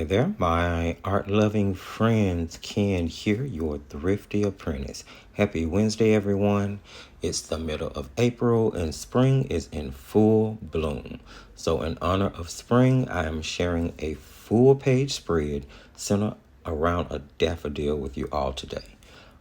there, my art-loving friends. Ken here, your Thrifty Apprentice. Happy Wednesday, everyone. It's the middle of April and spring is in full bloom. So in honor of spring, I am sharing a full page spread centered around a daffodil with you all today.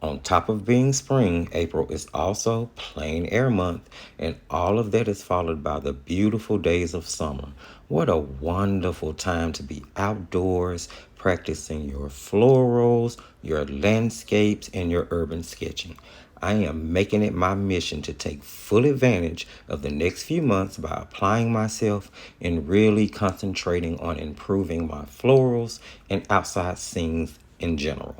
On top of being spring, April is also plein air month, and all of that is followed by the beautiful days of summer. What a wonderful time to be outdoors, practicing your florals, your landscapes, and your urban sketching. I am making it my mission to take full advantage of the next few months by applying myself and really concentrating on improving my florals and outside scenes in general.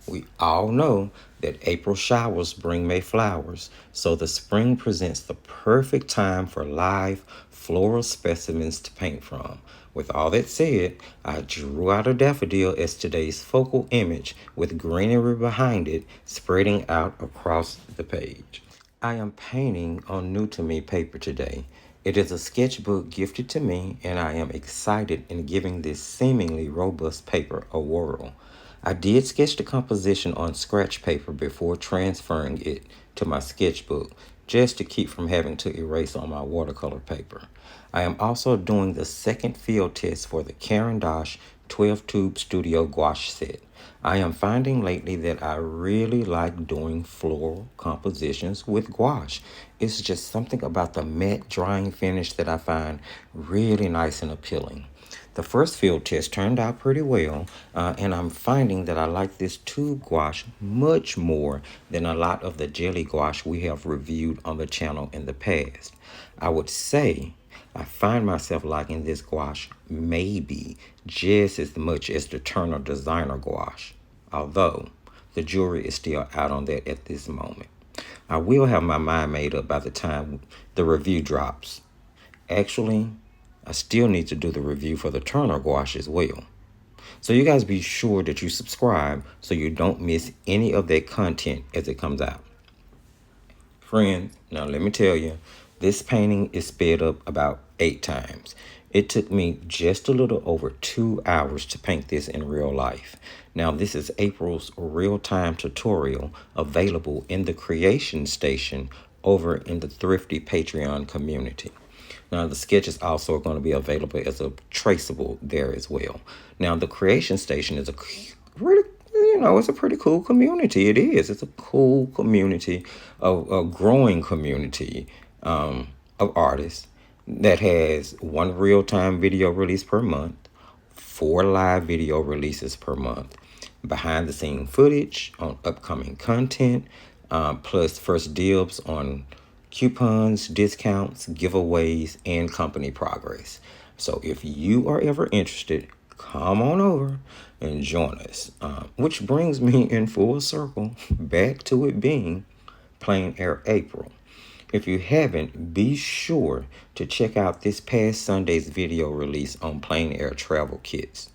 We all know that April showers bring May flowers, so the spring presents the perfect time for live floral specimens to paint from. With all that said, I drew out a daffodil as today's focal image with greenery behind it spreading out across the page. I am painting on new to me paper today. It is a sketchbook gifted to me, and I am excited in giving this seemingly robust paper a whirl. I did sketch the composition on scratch paper before transferring it to my sketchbook, just to keep from having to erase on my watercolor paper. I am also doing the second field test for the Caran Dache 12-tube Studio Gouache set. I am finding lately that I really like doing floral compositions with gouache. It's just something about the matte drying finish that I find really nice and appealing. The first field test turned out pretty well, and I'm finding that I like this tube gouache much more than a lot of the jelly gouache we have reviewed on the channel in the past. I would say I find myself liking this gouache maybe just as much as the Turner designer gouache, although the jury is still out on that at this moment. I will have my mind made up by the time the review drops. Actually, I still need to do the review for the Turner gouache as well. So you guys be sure that you subscribe so you don't miss any of that content as it comes out. Friends, now let me tell you, this painting is sped up about 8 times. It took me just a little over 2 hours to paint this in real life. Now this is April's real-time tutorial available in the creation station over in the Thrifty Patreon community. Now, the sketch is also going to be available as a traceable there as well. Now, the creation station is it's a pretty cool community. It is. It's a cool community, a growing community of artists that has 1 real-time video release per month, 4 live video releases per month, behind-the-scene footage on upcoming content, plus first dibs on coupons, discounts, giveaways, and company progress. So if you are ever interested, come on over and join us. Which brings me in full circle back to it being plein air April. If you haven't, be sure to check out this past Sunday's video release on plein air travel kits.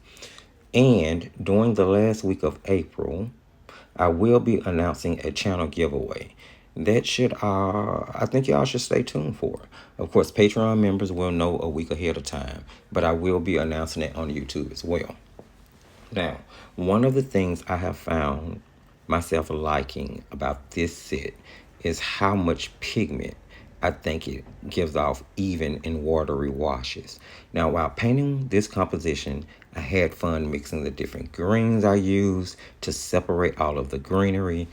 And during the last week of April, I will be announcing a channel giveaway. That I think y'all should stay tuned for. Of course, Patreon members will know a week ahead of time, but I will be announcing it on YouTube as well. Now, one of the things I have found myself liking about this set is how much pigment I think it gives off even in watery washes. Now, while painting this composition, I had fun mixing the different greens I used to separate all of the greenery.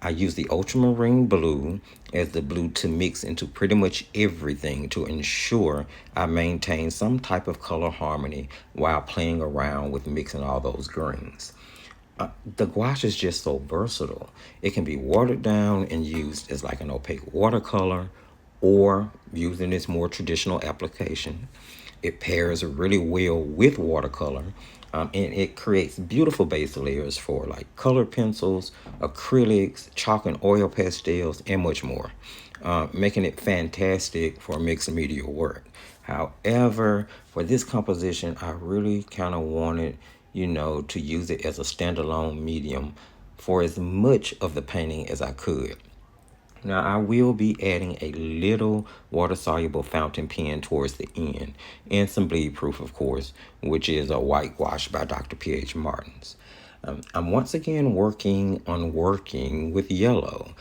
I use the ultramarine blue as the blue to mix into pretty much everything to ensure I maintain some type of color harmony while playing around with mixing all those greens. The gouache is just so versatile. It can be watered down and used as like an opaque watercolor or used in its more traditional application. It pairs really well with watercolor. And it creates beautiful base layers for like colored pencils, acrylics, chalk and oil pastels, and much more, making it fantastic for mixed media work. However, for this composition, I really kind of wanted, to use it as a standalone medium for as much of the painting as I could. Now I will be adding a little water-soluble fountain pen towards the end, and some bleed proof, of course, which is a white gouache by Dr. P.H. Martins. I'm once again working with yellow.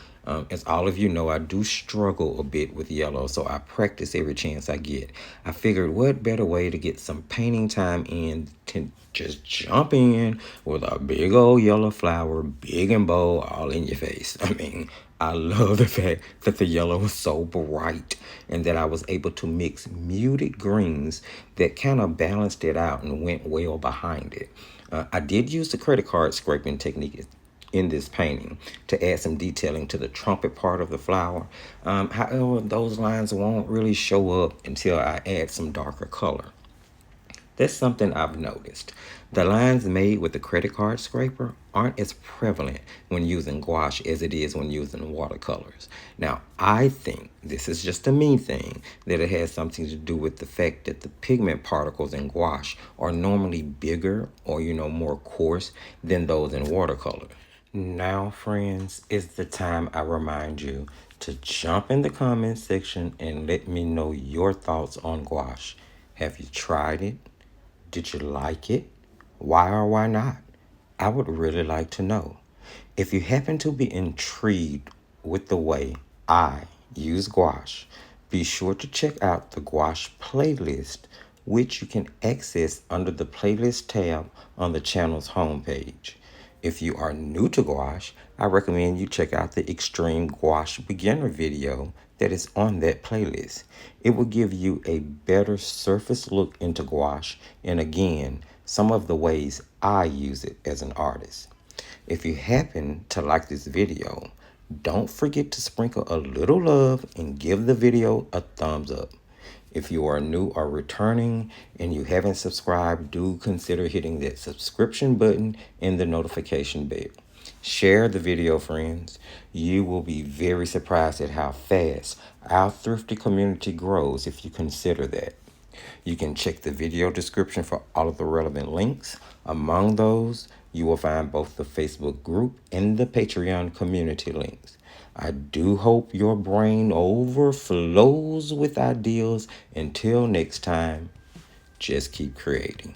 As all of you know, I do struggle a bit with yellow, so I practice every chance I get. I figured what better way to get some painting time in to just jump in with a big old yellow flower, big and bold, all in your face. I mean, I love the fact that the yellow was so bright and that I was able to mix muted greens that kind of balanced it out and went well behind it. I did use the credit card scraping technique in this painting to add some detailing to the trumpet part of the flower. However, those lines won't really show up until I add some darker color. That's something I've noticed. The lines made with the credit card scraper aren't as prevalent when using gouache as it is when using watercolors. Now, I think this is just a me thing, that it has something to do with the fact that the pigment particles in gouache are normally bigger or, more coarse than those in watercolor. Now, friends, is the time I remind you to jump in the comment section and let me know your thoughts on gouache. Have you tried it? Did you like it? Why or why not? I would really like to know. If you happen to be intrigued with the way I use gouache, be sure to check out the gouache playlist, which you can access under the playlist tab on the channel's homepage. If you are new to gouache, I recommend you check out the Extreme Gouache Beginner video that is on that playlist. It will give you a better surface look into gouache and again, some of the ways I use it as an artist. If you happen to like this video, don't forget to sprinkle a little love and give the video a thumbs up. If you are new or returning and you haven't subscribed, do consider hitting that subscription button and the notification bell. Share the video, friends. You will be very surprised at how fast our thrifty community grows if you consider that. You can check the video description for all of the relevant links. Among those, you will find both the Facebook group and the Patreon community links. I do hope your brain overflows with ideas. Until next time, just keep creating.